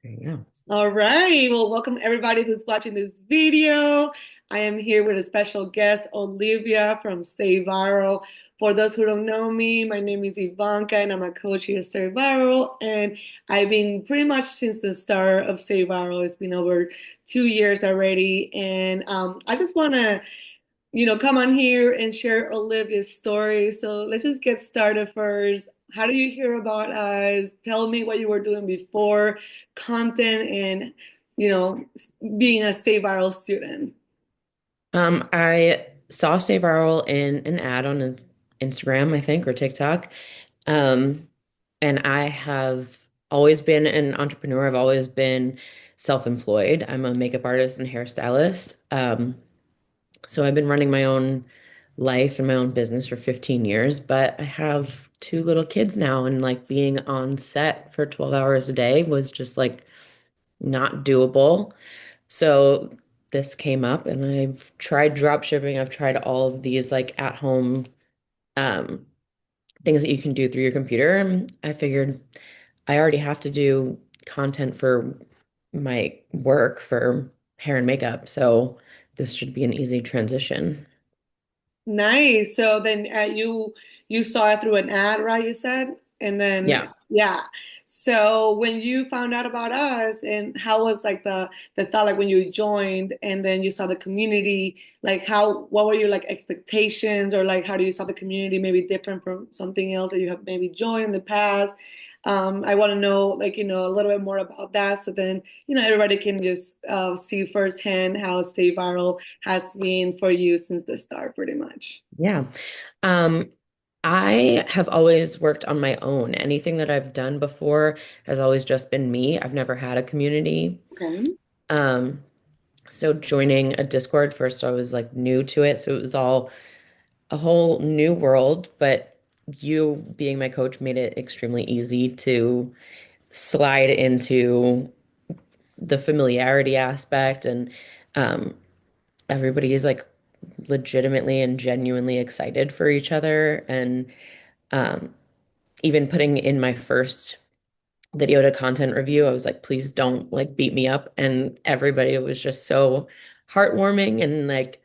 There you go. All right. Well, welcome everybody who's watching this video. I am here with a special guest, Olivia from Stay Viral. For those who don't know me, my name is Ivanka and I'm a coach here at Stay Viral. And I've been pretty much since the start of Stay Viral. It's been over 2 years already. And I just want to come on here and share Olivia's story. So let's just get started first. How do you hear about us? Tell me what you were doing before content and, you know, being a Stay Viral student. I saw Stay Viral in an ad on Instagram, I think, or TikTok. Um, and I have always been an entrepreneur. I've always been self-employed. I'm a makeup artist and hairstylist. So I've been running my own life and my own business for 15 years, but I have two little kids now, and like being on set for 12 hours a day was just like not doable. So this came up and I've tried drop shipping. I've tried all of these like at home um things that you can do through your computer. And I figured I already have to do content for my work for hair and makeup. So this should be an easy transition. Nice. So then you saw it through an ad, right? You said, and then Yeah. yeah. So when you found out about us, and how was like the thought like when you joined, and then you saw the community, like how what were your like expectations, or like how do you saw the community maybe different from something else that you have maybe joined in the past? I want to know like a little bit more about that, so then everybody can just see firsthand how Stay Viral has been for you since the start, pretty much. Yeah. Um, I have always worked on my own. Anything that I've done before has always just been me. I've never had a community. Okay. Um, so joining a Discord first, I was like new to it. So it was all a whole new world, but you being my coach made it extremely easy to slide into the familiarity aspect. And um, everybody is like legitimately and genuinely excited for each other. And um, even putting in my first video to content review, I was like, please don't like beat me up. And everybody was just so heartwarming and like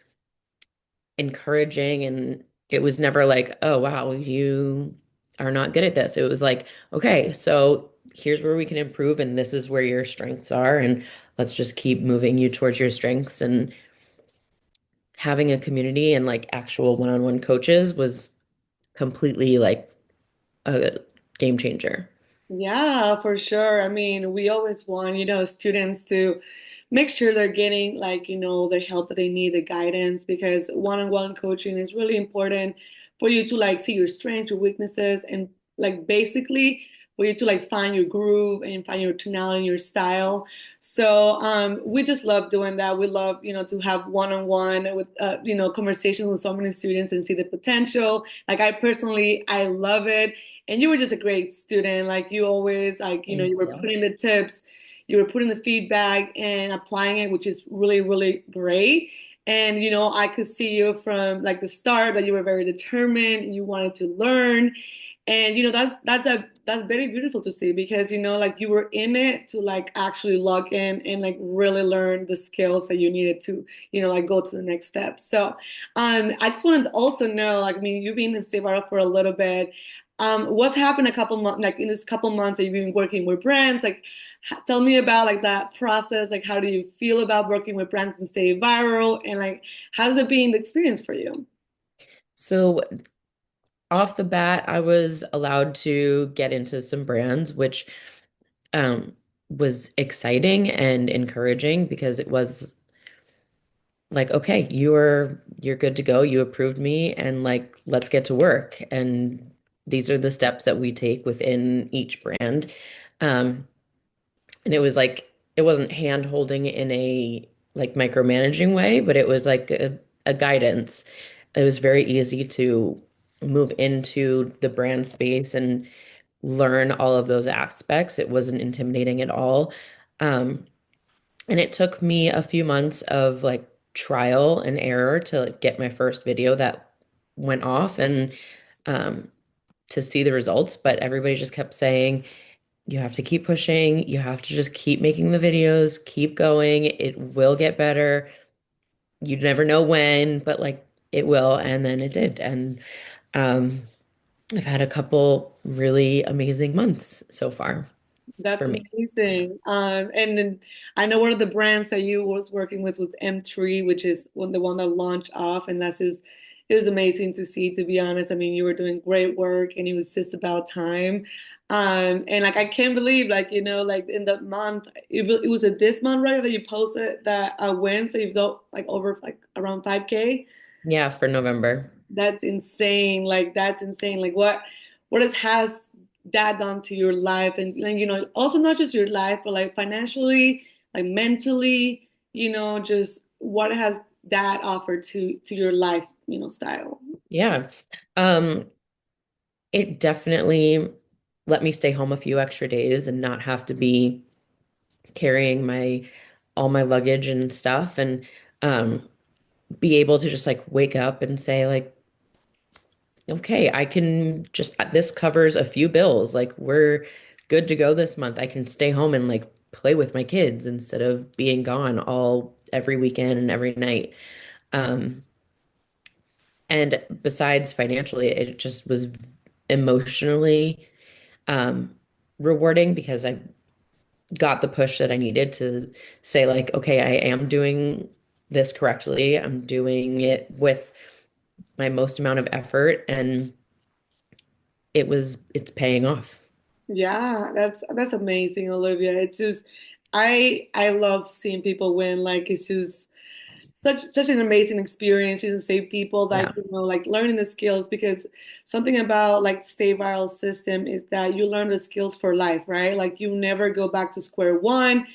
encouraging. And it was never like, oh, wow, you are not good at this. It was like, okay, so here's where we can improve, and this is where your strengths are. And let's just keep moving you towards your strengths. And having a community and like actual one-on-one coaches was completely like a game changer. Yeah, for sure. I mean, we always want, students to make sure they're getting like, the help that they need, the guidance, because one-on-one coaching is really important for you to like see your strengths, your weaknesses, and like basically for you to like find your groove and find your tonality, your style. So we just love doing that. We love, to have one-on-one with, conversations with so many students and see the potential. Like I personally, I love it. And you were just a great student. Like you always, like, Thank you were you. putting the tips, you were putting the feedback and applying it, which is really, really great. And, I could see you from like the start that you were very determined, you wanted to learn. And, that's very beautiful to see because, like you were in it to like actually log in and like really learn the skills that you needed to, like go to the next step. So, I just wanted to also know, like, I mean, you've been in Stay Viral for a little bit. What's happened a couple months, like in this couple months that you've been working with brands? Like, tell me about like that process. Like, how do you feel about working with brands to stay viral? And like, how's it been the experience for you? So off the bat, I was allowed to get into some brands, which um, was exciting and encouraging because it was like, okay, you're good to go. You approved me, and like, let's get to work. And these are the steps that we take within each brand. Um, and it was like it wasn't hand holding in a like micromanaging way, but it was like a guidance. It was very easy to move into the brand space and learn all of those aspects. It wasn't intimidating at all. Um, and it took me a few months of like trial and error to like, get my first video that went off and um, to see the results. But everybody just kept saying, You have to keep pushing. You have to just keep making the videos, keep going. It will get better. You never know when, but like it will. And then it did. And um, I've had a couple really amazing months so far for That's me. amazing. And then I know one of the brands that you was working with was M3, which is the one that launched off, and that's just it was amazing to see, to be honest. I mean, you were doing great work, and it was just about time. And like I can't believe, like like in the month, it was a this month, right, that you posted that win, so you've got like over like around 5K. Yeah, for November. That's insane. Like that's insane. Like what has that done to your life and also not just your life but like financially, like mentally, just what has that offered to your life, style. Yeah. Um, it definitely let me stay home a few extra days and not have to be carrying my all my luggage and stuff and um be able to just like wake up and say like okay, I can just this covers a few bills. Like we're good to go this month. I can stay home and like play with my kids instead of being gone all every weekend and every night. Um and besides financially, it just was emotionally um rewarding because I got the push that I needed to say like, okay, I am doing this correctly. I'm doing it with my most amount of effort and it's paying off. Yeah, that's amazing, Olivia. It's just I love seeing people win. Like it's just such an amazing experience to see people Yeah. like like learning the skills, because something about like Stay Viral system is that you learn the skills for life, right? Like you never go back to square one.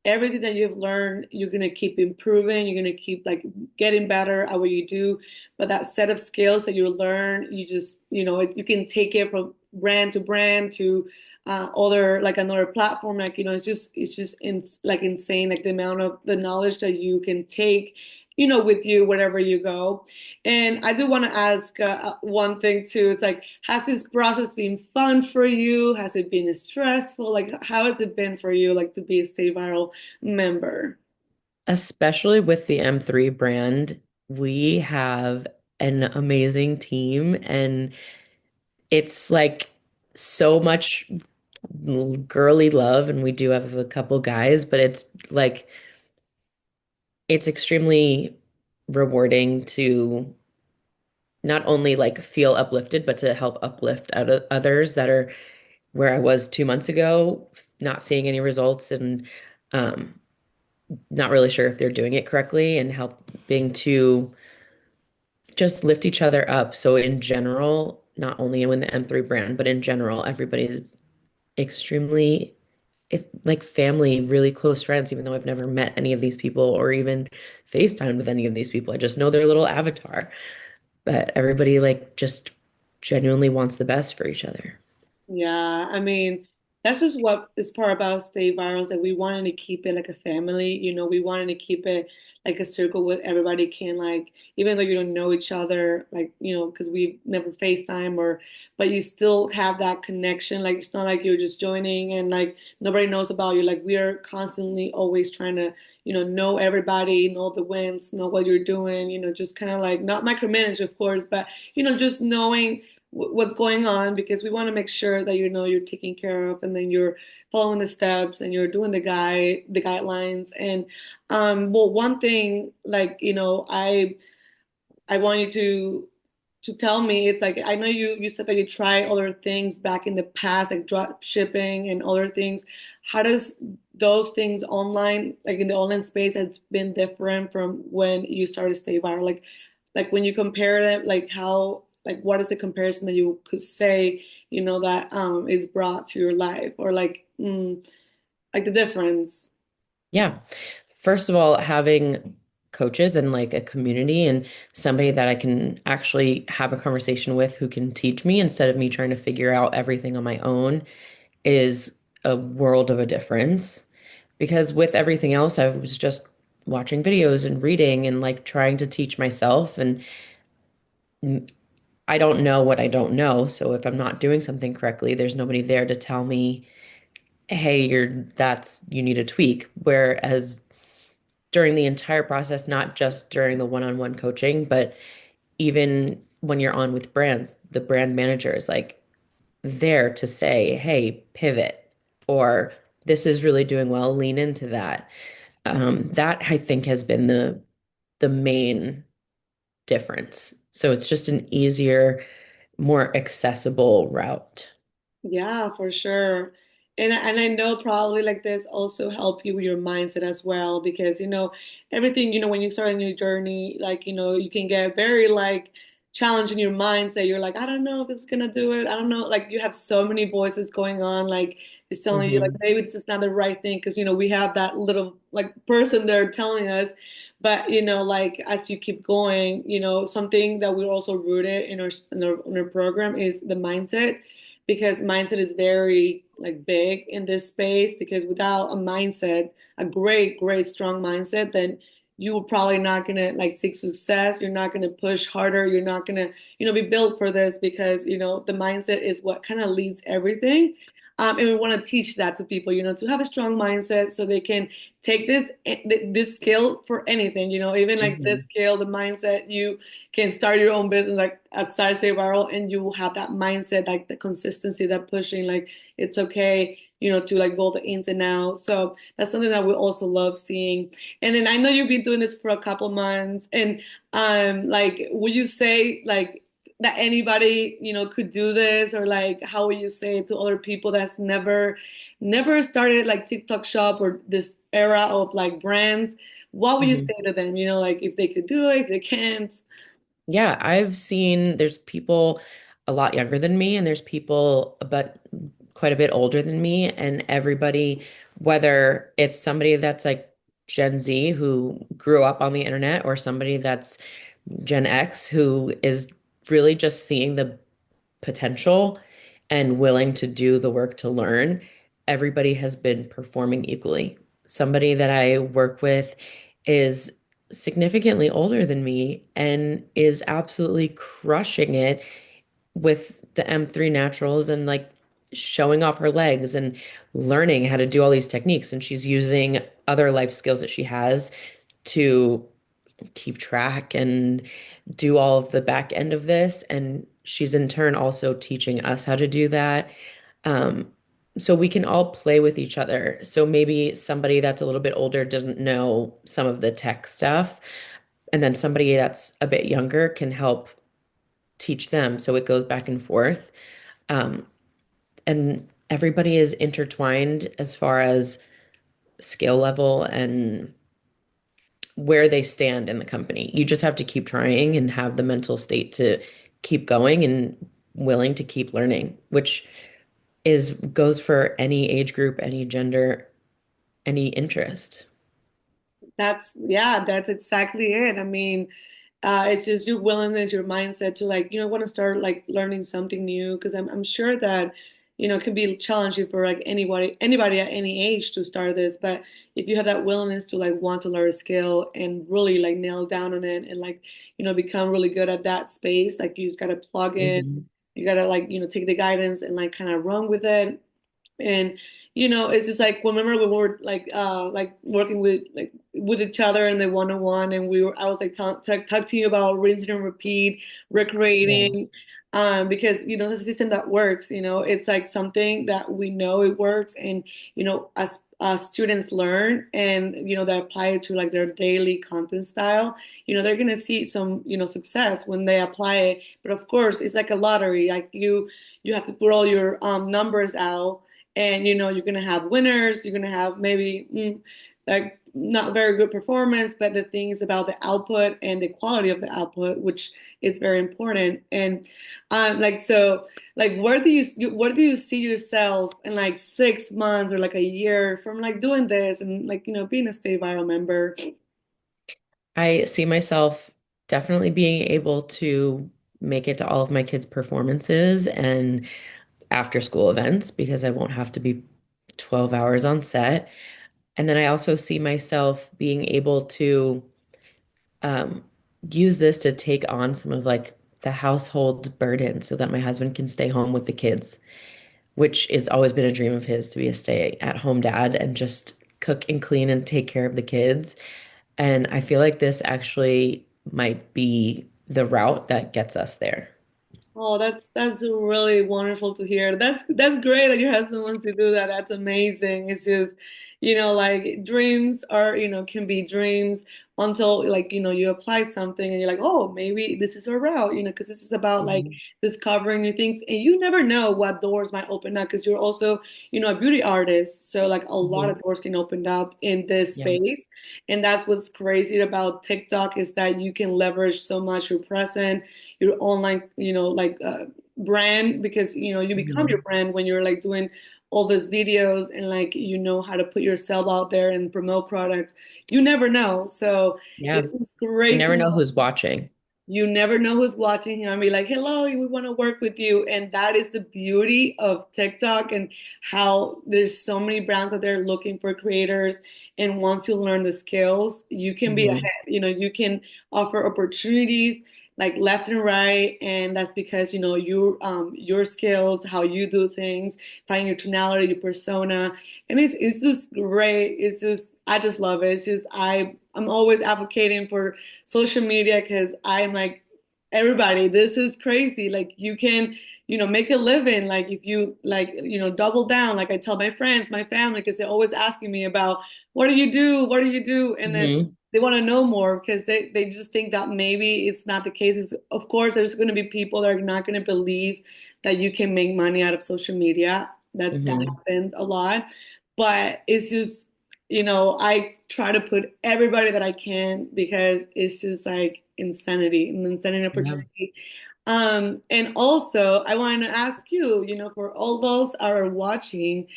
Everything that you've learned, you're gonna keep improving. You're gonna keep like getting better at what you do. But that set of skills that you learn, you just you can take it from brand to brand to other like another platform. Like it's just like insane, like the amount of the knowledge that you can take, with you wherever you go. And I do want to ask one thing too. It's like, has this process been fun for you? Has it been stressful? Like, how has it been for you, like, to be a Stay Viral member? Especially with the M3 brand, we have an amazing team and it's like so much girly love and we do have a couple guys, but it's like it's extremely rewarding to not only like feel uplifted, but to help uplift others that are where I was 2 months ago, not seeing any results and um, not really sure if they're doing it correctly and helping to just lift each other up. So in general, not only in the M3 brand, but in general, everybody's extremely like family, really close friends, even though I've never met any of these people or even FaceTimed with any of these people. I just know their little avatar. But everybody like just genuinely wants the best for each other. Yeah, I mean, that's just what is part about Stay Viral, that we wanted to keep it like a family, we wanted to keep it like a circle where everybody can like, even though you don't know each other, like, because we never FaceTime but you still have that connection. Like, it's not like you're just joining and like nobody knows about you. Like, we are constantly always trying to, know everybody, know the wins, know what you're doing, just kind of like not micromanage, of course, but, just knowing what's going on, because we want to make sure that you're taken care of, and then you're following the steps and you're doing the guidelines. And well, one thing, like, I want you to tell me, it's like, I know you said that you tried other things back in the past, like drop shipping and other things. How does those things online, like in the online space, has been different from when you started Stay Viral? Like when you compare them, like how, like what is the comparison that you could say, that is brought to your life, or like like the difference? Yeah. First of all, having coaches and like a community and somebody that I can actually have a conversation with who can teach me instead of me trying to figure out everything on my own is a world of a difference. Because with everything else, I was just watching videos and reading and like trying to teach myself. And I don't know what I don't know. So if I'm not doing something correctly, there's nobody there to tell me hey, you need a tweak. Whereas during the entire process, not just during the one-on-one coaching, but even when you're on with brands, the brand manager is like there to say, hey, pivot, or this is really doing well, lean into that. That I think has been the main difference. So it's just an easier, more accessible route. Yeah, for sure. And I know probably like this also help you with your mindset as well because everything when you start a new journey like you can get very like challenging your mindset. You're like I don't know if it's gonna do it. I don't know, like you have so many voices going on like it's telling you like Hmm. maybe it's just not the right thing because we have that little like person there telling us. But like as you keep going, something that we're also rooted in our program is the mindset because mindset is very like big in this space because without a mindset, a great strong mindset, then you are probably not gonna like seek success. You're not gonna push harder. You're not gonna be built for this because the mindset is what kind of leads everything. And we want to teach that to people, to have a strong mindset so they can take this skill for anything, even like this Hmm. skill, the mindset, you can start your own business like at Start Stay Viral and you will have that mindset, like the consistency, that pushing, like it's okay, to like go the ins and outs. So that's something that we also love seeing. And then I know you've been doing this for a couple months and like would you say like that anybody, could do this or like how would you say it to other people that's never started like TikTok shop or this era of like brands? What would you say Hmm. to them? Like if they could do it, if they can't. Yeah, I've seen there's people a lot younger than me, and there's people but quite a bit older than me, and everybody, whether it's somebody that's like Gen Z who grew up on the internet or somebody that's Gen X who is really just seeing the potential and willing to do the work to learn, everybody has been performing equally. Somebody that I work with is significantly older than me and is absolutely crushing it with the M3 naturals and like showing off her legs and learning how to do all these techniques. And she's using other life skills that she has to keep track and do all of the back end of this. And she's in turn also teaching us how to do that. Um, so we can all play with each other. So maybe somebody that's a little bit older doesn't know some of the tech stuff, and then somebody that's a bit younger can help teach them. So it goes back and forth. Um, and everybody is intertwined as far as skill level and where they stand in the company. You just have to keep trying and have the mental state to keep going and willing to keep learning, which is goes for any age group, any gender, any interest. That's exactly it. I mean, it's just your willingness, your mindset to like, want to start like learning something new. Because I'm sure that, it can be challenging for like anybody at any age to start this. But if you have that willingness to like want to learn a skill and really like nail down on it and like, become really good at that space, like you just gotta plug in, Mhm. you gotta like, take the guidance and like kind of run with it. And it's just like remember when we were like working with each other in the one-on-one and I was like talking to you about rinse and repeat, Yeah. recreating, because this is a system that works. It's like something that we know it works. And as students learn and they apply it to like their daily content style, they're gonna see some success when they apply it. But of course it's like a lottery, like you have to put all your numbers out, and you're gonna have winners, you're gonna have maybe like not very good performance. But the thing is about the output and the quality of the output, which is very important. And like so like where do you see yourself in like 6 months or like a year from like doing this and like being a Stay Viral member? I see myself definitely being able to make it to all of my kids' performances and after school events because I won't have to be 12 hours on set. And then I also see myself being able to um, use this to take on some of like the household burden so that my husband can stay home with the kids. which has always been a dream of his to be a stay-at-home dad and just cook and clean and take care of the kids. And I feel like this actually might be the route that gets us there. Oh, that's really wonderful to hear. That's great that your husband wants to do that. That's amazing. It's just, like dreams are, can be dreams until like, you apply something and you're like, oh, maybe this is a route, because this is about like Mhm. discovering new things and you never know what doors might open up because you're also, a beauty artist. So like a lot Mhm. of doors can open up in this Yeah. space. And that's what's crazy about TikTok is that you can leverage so much your present your online, like brand because you become your Mhm. brand when you're like doing all these videos and like how to put yourself out there and promote products. You never know. So Yeah. it's You never crazy know who's watching. you never know who's watching him and be like, hello, we want to work with you. And that is the beauty of TikTok and how there's so many brands out there looking for creators. And once you learn the skills, you can be Mhm. ahead. You can offer opportunities like left and right. And that's because, your skills, how you do things, find your tonality, your persona. And it's just great. It's just, I just love it. It's just, I'm always advocating for social media because I'm like, everybody, this is crazy. Like you can, make a living. Like if you like, double down. Like I tell my friends, my family, because they're always asking me about what do you do? What do you do? And then Mhm. they want to know more because they just think that maybe it's not the case. Of course, there's going to be people that are not going to believe that you can make money out of social media. That Mhm. happens a lot, but it's just I try to put everybody that I can because it's just like insanity, an insanity Yeah. opportunity. And also, I want to ask you, for all those that are watching,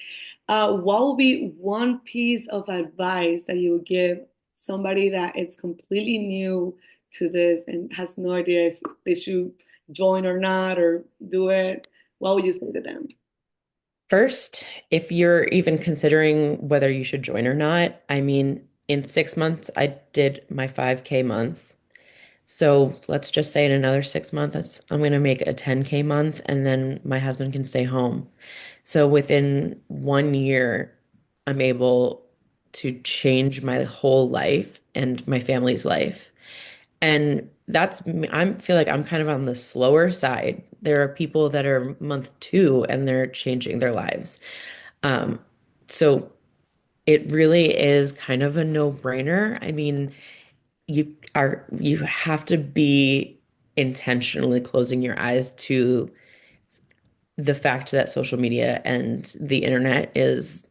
what would be one piece of advice that you would give somebody that is completely new to this and has no idea if they should join or not or do it? What would you say to them? First, if you're even considering whether you should join or not, I mean, in 6 months, I did my 5K month. So let's just say in another 6 months, I'm going to make a 10K month, and then my husband can stay home. So within 1 year, I'm able to change my whole life and my family's life. And I feel like I'm kind of on the slower side. There are people that are month 2 and they're changing their lives. Um, so it really is kind of a no-brainer. I mean, you have to be intentionally closing your eyes to the fact that social media and the internet is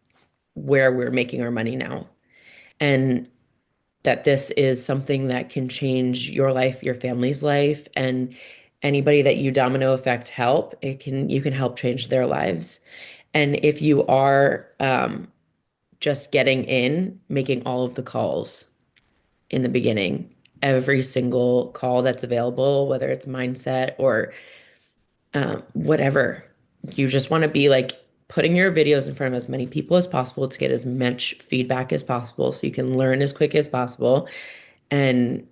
where we're making our money now. And that this is something that can change your life, your family's life, and anybody that you domino effect help, you can help change their lives. And if you are just getting in, making all of the calls in the beginning, every single call that's available, whether it's mindset or whatever, you just want to be like putting your videos in front of as many people as possible to get as much feedback as possible so you can learn as quick as possible and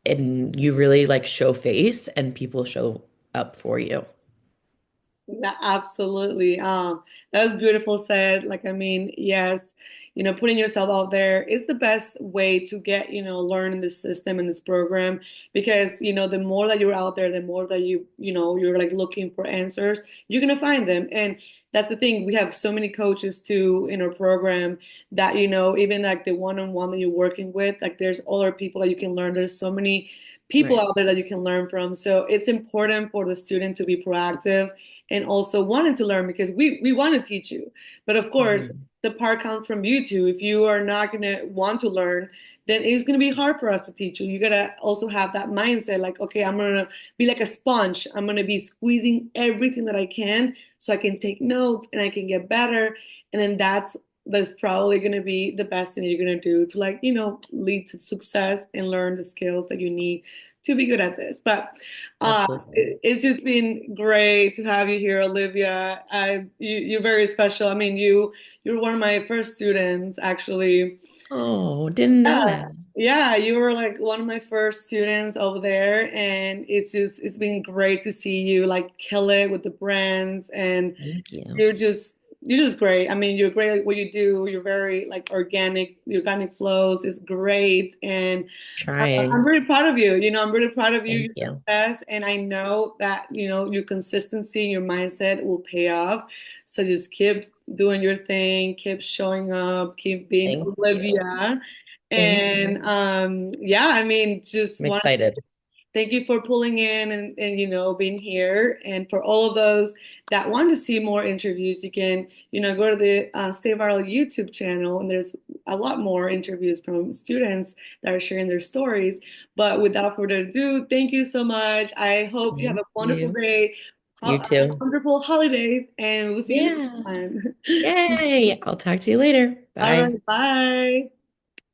you really like show face and people show up for you. Yeah, absolutely. That was beautiful said. Like, I mean, yes, putting yourself out there is the best way to get, learn in this system and this program because, the more that you're out there, the more that you're like looking for answers, you're gonna find them. And that's the thing. We have so many coaches too in our program that, even like the one-on-one that you're working with, like there's other people that you can learn. There's so many people Right. out there that you can learn from. So it's important for the student to be proactive and also wanting to learn because we want to teach you. But of course, Mhm. the part comes from you too. If you are not going to want to learn, then it's going to be hard for us to teach you. You got to also have that mindset like, okay, I'm going to be like a sponge. I'm going to be squeezing everything that I can so I can take notes and I can get better. And then that's probably going to be the best thing you're going to do to like, lead to success and learn the skills that you need to be good at this. But Absolutely. it's just been great to have you here, Olivia. You're very special. I mean, you're one of my first students, actually. Oh, didn't know Yeah, that. yeah, you were like one of my first students over there, and it's been great to see you like kill it with the brands, and Thank you. you're just great. I mean, you're great at what you do. You're very like organic. Your organic flows is great, and I'm Trying. really proud of you. I'm really proud of you, Thank your you. success, and I know that your consistency, your mindset will pay off. So just keep doing your thing, keep showing up, keep being Thank you. Olivia. Thank you. And yeah, I mean, just I'm want excited. thank you for pulling in and being here. And for all of those that want to see more interviews, you can go to the Stay Viral YouTube channel, and there's a lot more interviews from students that are sharing their stories. But without further ado, thank you so much. I hope you have Thank a wonderful you. day, You too. wonderful holidays, and we'll see you next Yeah. time. Yay. I'll talk to you later. All Bye. right, bye.